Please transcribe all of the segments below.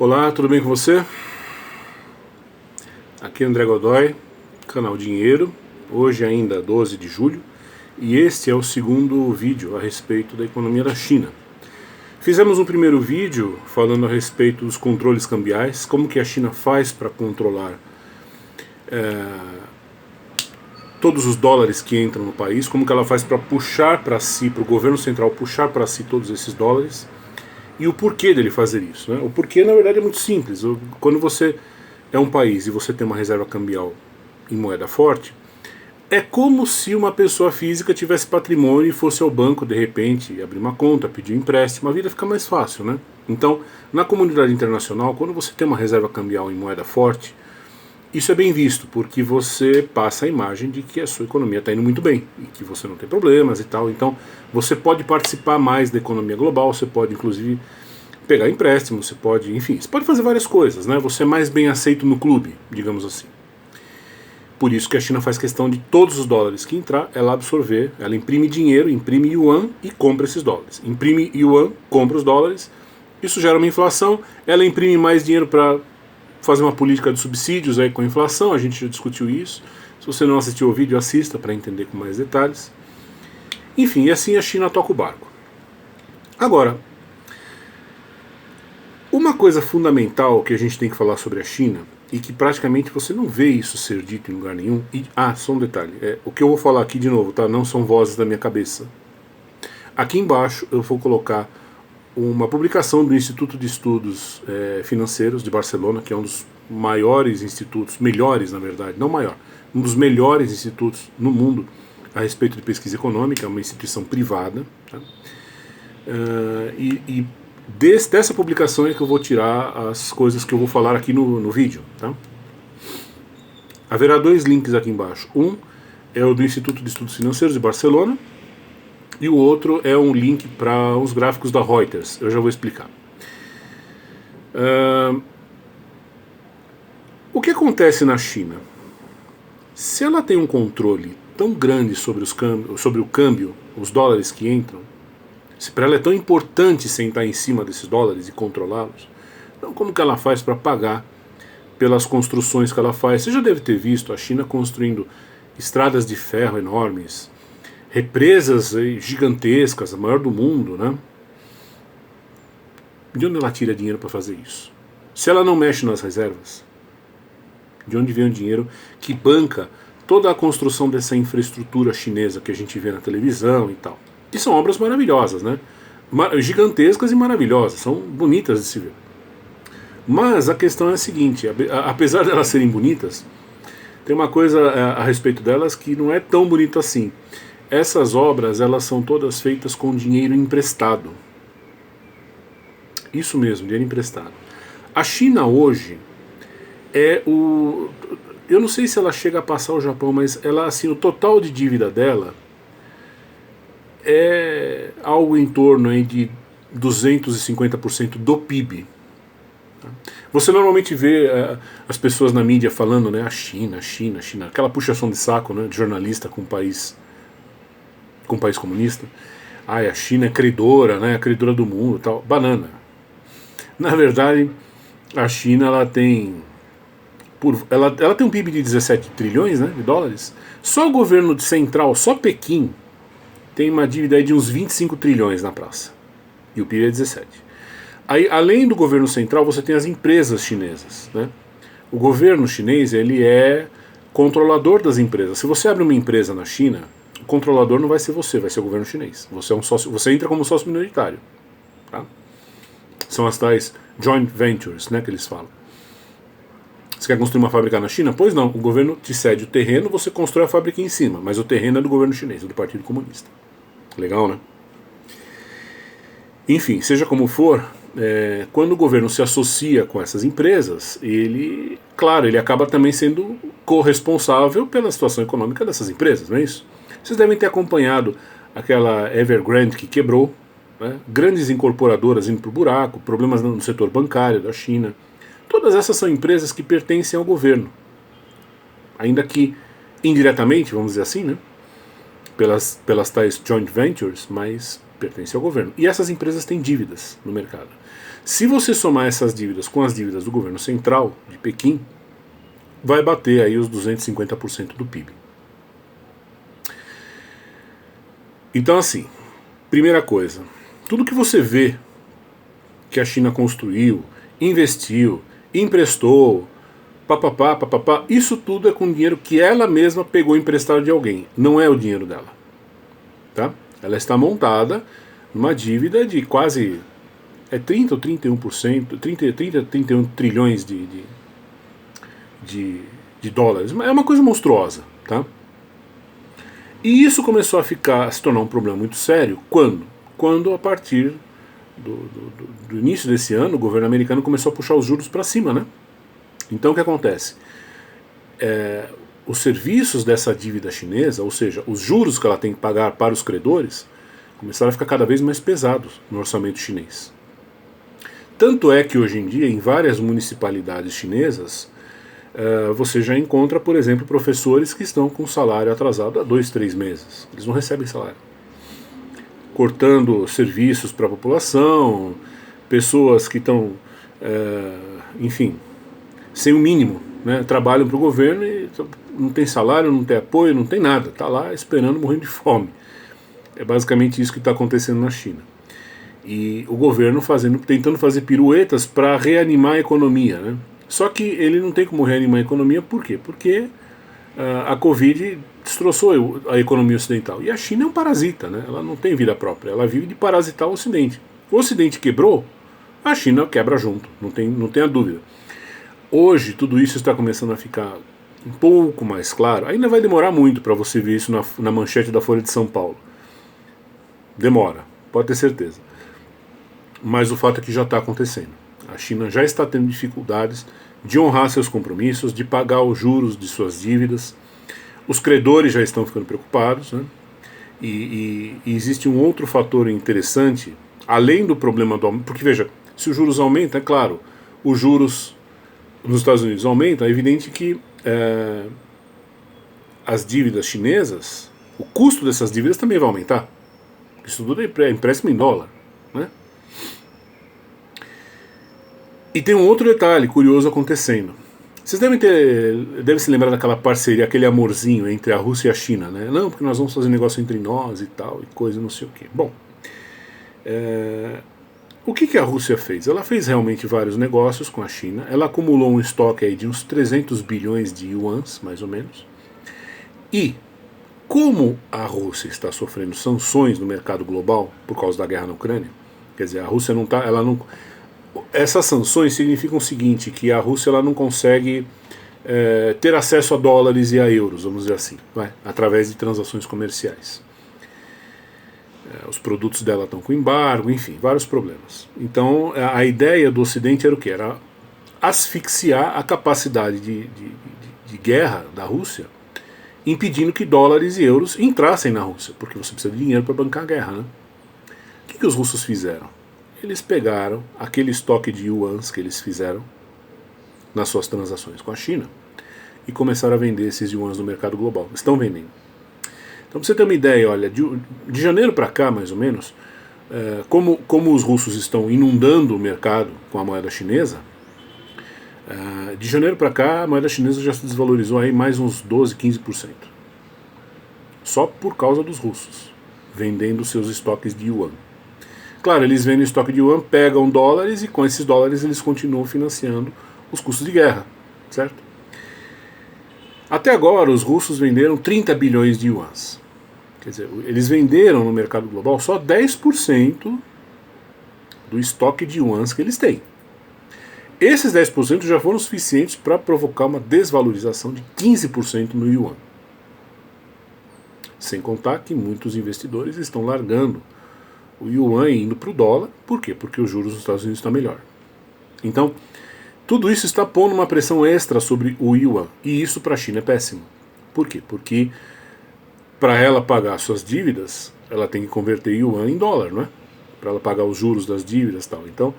Olá, tudo bem com você? Aqui é André Godoy, canal Dinheiro, hoje ainda 12 de julho, e este é o segundo vídeo a respeito da economia da China. Fizemos um primeiro vídeo falando a respeito dos controles cambiais, como que a China faz para controlar todos os dólares que entram no país, como que ela faz para puxar para si, para o governo central puxar para si todos esses dólares, e o porquê dele fazer isso, né? O porquê, na verdade, é muito simples. Quando você é um país e você tem uma reserva cambial em moeda forte, é como se uma pessoa física tivesse patrimônio e fosse ao banco, de repente, abrir uma conta, pedir um empréstimo, a vida fica mais fácil, né? Então, na comunidade internacional, quando você tem uma reserva cambial em moeda forte, isso é bem visto, porque você passa a imagem de que a sua economia está indo muito bem, e que você não tem problemas e tal. Então, você pode participar mais da economia global, você pode, inclusive, pegar empréstimo, você pode, enfim, você pode fazer várias coisas, né? Você é mais bem aceito no clube, digamos assim. Por isso que a China faz questão de todos os dólares que entrar, ela absorver, ela imprime dinheiro, imprime yuan e compra esses dólares. Imprime yuan, compra os dólares, isso gera uma inflação, ela imprime mais dinheiro para fazer uma política de subsídios aí com a inflação, a gente já discutiu isso. Se você não assistiu o vídeo, assista para entender com mais detalhes. Enfim, e assim a China toca o barco. Agora, uma coisa fundamental que a gente tem que falar sobre a China, e que praticamente você não vê isso ser dito em lugar nenhum, só um detalhe, o que eu vou falar aqui de novo, tá? Não são vozes da minha cabeça. Aqui embaixo eu vou colocar uma publicação do Instituto de Estudos Financeiros de Barcelona, que é um dos maiores institutos, melhores na verdade, não maior, um dos melhores institutos no mundo a respeito de pesquisa econômica, é uma instituição privada, tá? Dessa publicação é que eu vou tirar as coisas que eu vou falar aqui no vídeo, tá? Haverá dois links aqui embaixo. Um é o do Instituto de Estudos Financeiros de Barcelona, e o outro é um link para os gráficos da Reuters. Eu já vou explicar. O que acontece na China? Se ela tem um controle tão grande sobre o câmbio, os dólares que entram, se para ela é tão importante sentar em cima desses dólares e controlá-los, então como que ela faz para pagar pelas construções que ela faz? Você já deve ter visto a China construindo estradas de ferro enormes, represas gigantescas, a maior do mundo, né? De onde ela tira dinheiro para fazer isso? Se ela não mexe nas reservas, de onde vem o dinheiro que banca toda a construção dessa infraestrutura chinesa que a gente vê na televisão e tal? E são obras maravilhosas, né? Gigantescas e maravilhosas, são bonitas de se ver. Mas a questão é a seguinte, apesar de elas serem bonitas, tem uma coisa a respeito delas que não é tão bonito assim. Essas obras, elas são todas feitas com dinheiro emprestado. Isso mesmo, dinheiro emprestado. A China hoje é o... Eu não sei se ela chega a passar o Japão, mas ela, assim, o total de dívida dela é algo em torno aí de 250% do PIB. Você normalmente vê as pessoas na mídia falando, né, a China, aquela puxação de saco, né, de jornalista com um país comunista. A China é credora, né, credora do mundo, tal. Banana. Na verdade, a China ela tem um PIB de 17 trilhões, né, de dólares. Só o governo central, só Pequim, tem uma dívida aí de uns 25 trilhões na praça. E o PIB é 17. Aí, além do governo central, você tem as empresas chinesas, né? O governo chinês, ele é controlador das empresas. Se você abre uma empresa na China, o controlador não vai ser você, vai ser o governo chinês. Você é um sócio, você entra como sócio minoritário, tá? São as tais joint ventures, né, que eles falam. Você quer construir uma fábrica na China? Pois não, o governo te cede o terreno, você constrói a fábrica em cima, mas o terreno é do governo chinês, do Partido Comunista. Legal, né? Enfim, seja como for, quando o governo se associa com essas empresas, ele acaba também sendo corresponsável pela situação econômica dessas empresas, não é isso? Vocês devem ter acompanhado aquela Evergrande que quebrou, né? Grandes incorporadoras indo para o buraco, problemas no setor bancário da China. Todas essas são empresas que pertencem ao governo, ainda que indiretamente, vamos dizer assim, né? Pelas tais joint ventures, mas pertencem ao governo. E essas empresas têm dívidas no mercado. Se você somar essas dívidas com as dívidas do governo central de Pequim, vai bater aí os 250% do PIB. Então, assim, primeira coisa, tudo que você vê que a China construiu, investiu, emprestou, papapá, isso tudo é com dinheiro que ela mesma pegou emprestado de alguém, não é o dinheiro dela. Tá? Ela está montada numa dívida de quase 30 ou 31%, 31 trilhões de dólares. É uma coisa monstruosa. Tá? E isso começou a se tornar um problema muito sério quando? Quando a partir do início desse ano o governo americano começou a puxar os juros para cima, né? Então o que acontece? Os serviços dessa dívida chinesa, ou seja, os juros que ela tem que pagar para os credores, começaram a ficar cada vez mais pesados no orçamento chinês. Tanto é que hoje em dia, em várias municipalidades chinesas, você já encontra, por exemplo, professores que estão com salário atrasado há 2, 3 meses. Eles não recebem salário. Cortando serviços para a população, pessoas que estão, enfim, sem o mínimo, né? Trabalham para o governo e não tem salário, não tem apoio, não tem nada. Está lá esperando morrendo de fome. É basicamente isso que está acontecendo na China. E o governo tentando fazer piruetas para reanimar a economia, né? Só que ele não tem como reanimar a economia, por quê? Porque a Covid destroçou a economia ocidental. E a China é um parasita, né? Ela não tem vida própria, ela vive de parasitar o Ocidente. O Ocidente quebrou, a China quebra junto, não tem a dúvida. Hoje tudo isso está começando a ficar um pouco mais claro. Ainda vai demorar muito para você ver isso na manchete da Folha de São Paulo. Demora, pode ter certeza. Mas o fato é que já está acontecendo. A China já está tendo dificuldades de honrar seus compromissos, de pagar os juros de suas dívidas. Os credores já estão ficando preocupados, né? E existe um outro fator interessante, além do problema do aumento, porque veja, se os juros aumentam, é claro, os juros nos Estados Unidos aumentam, é evidente que as dívidas chinesas, o custo dessas dívidas também vai aumentar. Isso tudo é empréstimo em dólar, né? E tem um outro detalhe curioso acontecendo. Vocês devem se lembrar daquela parceria, aquele amorzinho entre a Rússia e a China, né? Não, porque nós vamos fazer negócio entre nós e tal, e coisa não sei o quê. Bom, o que a Rússia fez? Ela fez realmente vários negócios com a China, ela acumulou um estoque aí de uns 300 bilhões de yuans, mais ou menos, e como a Rússia está sofrendo sanções no mercado global por causa da guerra na Ucrânia, quer dizer, a Rússia não está, ela não... Essas sanções significam o seguinte, que a Rússia ela não consegue ter acesso a dólares e a euros, vamos dizer assim, através de transações comerciais. Os produtos dela estão com embargo, enfim, vários problemas. Então a ideia do Ocidente era o quê? Era asfixiar a capacidade de guerra da Rússia, impedindo que dólares e euros entrassem na Rússia, porque você precisa de dinheiro para bancar a guerra, né? O que os russos fizeram? Eles pegaram aquele estoque de yuans que eles fizeram nas suas transações com a China e começaram a vender esses yuans no mercado global. Estão vendendo. Então, para você ter uma ideia, olha, de janeiro para cá, mais ou menos, como os russos estão inundando o mercado com a moeda chinesa, de janeiro para cá a moeda chinesa já se desvalorizou aí mais uns 12, 15%. Só por causa dos russos, vendendo seus estoques de yuan. Claro, eles vendem estoque de yuan, pegam dólares e com esses dólares eles continuam financiando os custos de guerra, certo? Até agora os russos venderam 30 bilhões de yuans. Quer dizer, eles venderam no mercado global só 10% do estoque de yuans que eles têm. Esses 10% já foram suficientes para provocar uma desvalorização de 15% no yuan. Sem contar que muitos investidores estão largando o yuan indo para o dólar. Por quê? Porque os juros nos Estados Unidos estão melhor. Então, tudo isso está pondo uma pressão extra sobre o yuan. E isso para a China é péssimo. Por quê? Porque para ela pagar suas dívidas, ela tem que converter yuan em dólar, não é? Para ela pagar os juros das dívidas e tal. Então,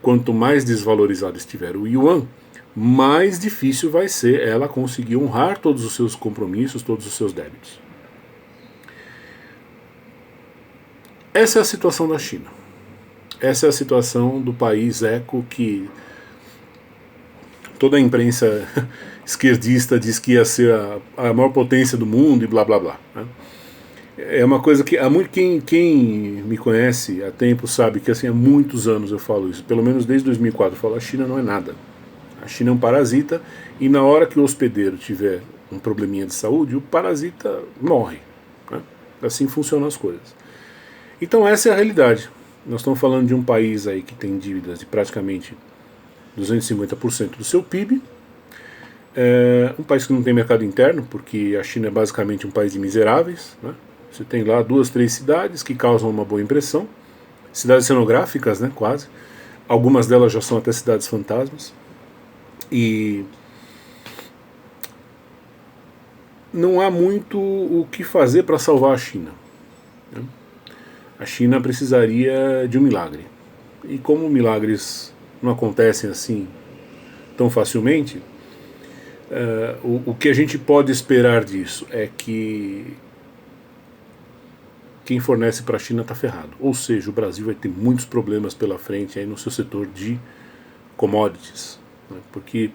quanto mais desvalorizado estiver o yuan, mais difícil vai ser ela conseguir honrar todos os seus compromissos, todos os seus débitos. Essa é a situação da China. Essa é a situação do país eco que toda a imprensa esquerdista diz que ia ser a maior potência do mundo e blá blá blá, né? É uma coisa que há muito, quem me conhece há tempo sabe que assim, há muitos anos eu falo isso, pelo menos desde 2004 eu falo, a China não é nada. A China é um parasita e na hora que o hospedeiro tiver um probleminha de saúde, o parasita morre, né? Assim funcionam as coisas. Então essa é a realidade. Nós estamos falando de um país aí que tem dívidas de praticamente 250% do seu PIB, um país que não tem mercado interno, porque a China é basicamente um país de miseráveis, né? Você tem lá 2, 3 cidades que causam uma boa impressão, cidades cenográficas, né, quase. Algumas delas já são até cidades fantasmas. E não há muito o que fazer para salvar a China, né? A China precisaria de um milagre. E como milagres não acontecem assim tão facilmente, o que a gente pode esperar disso é que quem fornece para a China está ferrado. Ou seja, o Brasil vai ter muitos problemas pela frente aí no seu setor de commodities, né? Porque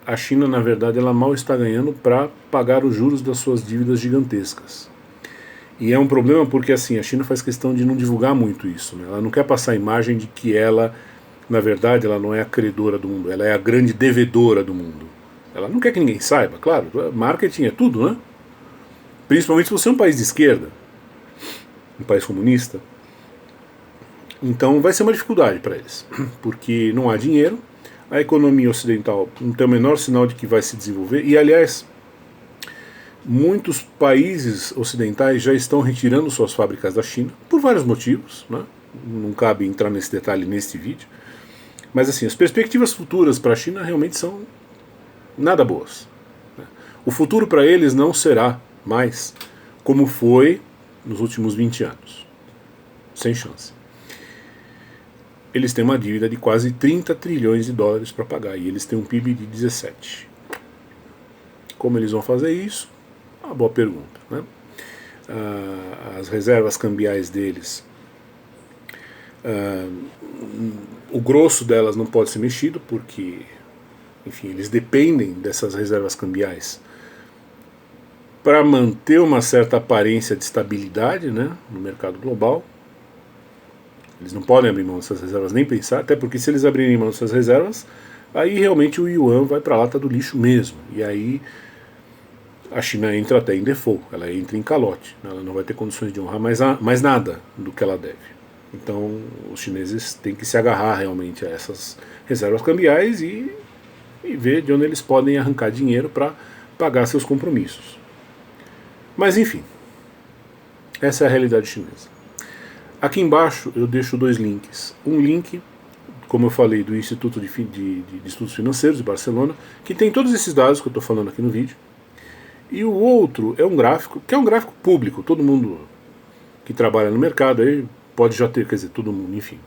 a China, na verdade, ela mal está ganhando para pagar os juros das suas dívidas gigantescas. E é um problema porque assim, a China faz questão de não divulgar muito isso, né? Ela não quer passar a imagem de que ela, na verdade, ela não é a credora do mundo, ela é a grande devedora do mundo. Ela não quer que ninguém saiba, claro, marketing é tudo, né? Principalmente se você é um país de esquerda, um país comunista. Então vai ser uma dificuldade para eles, porque não há dinheiro, a economia ocidental não tem o menor sinal de que vai se desenvolver, e aliás, muitos países ocidentais já estão retirando suas fábricas da China, por vários motivos, né? Não cabe entrar nesse detalhe neste vídeo, mas assim, as perspectivas futuras para a China realmente são nada boas. O futuro para eles não será mais como foi nos últimos 20 anos. Sem chance. Eles têm uma dívida de quase 30 trilhões de dólares para pagar e eles têm um PIB de 17. Como eles vão fazer isso? Uma boa pergunta, né? As reservas cambiais deles, o grosso delas não pode ser mexido porque, enfim, eles dependem dessas reservas cambiais para manter uma certa aparência de estabilidade, né, no mercado global. Eles não podem abrir mão dessas reservas nem pensar, até porque se eles abrirem mão dessas reservas, aí realmente o yuan vai para a lata do lixo mesmo. E aí a China entra até em default, ela entra em calote, ela não vai ter condições de honrar mais nada do que ela deve. Então os chineses têm que se agarrar realmente a essas reservas cambiais e ver de onde eles podem arrancar dinheiro para pagar seus compromissos. Mas enfim, essa é a realidade chinesa. Aqui embaixo eu deixo 2 links. Um link, como eu falei, do Instituto de Estudos Financeiros de Barcelona, que tem todos esses dados que eu estou falando aqui no vídeo. E o outro é um gráfico, que é um gráfico público, todo mundo que trabalha no mercado aí pode já ter, quer dizer, todo mundo, enfim.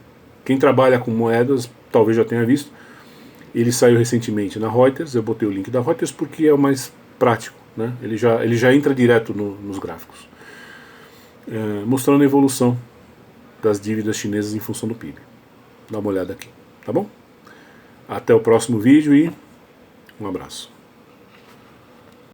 Quem trabalha com moedas talvez já tenha visto. Ele saiu recentemente na Reuters, eu botei o link da Reuters porque é o mais prático, né? Ele já entra direto nos gráficos, mostrando a evolução das dívidas chinesas em função do PIB. Dá uma olhada aqui, tá bom? Até o próximo vídeo e um abraço.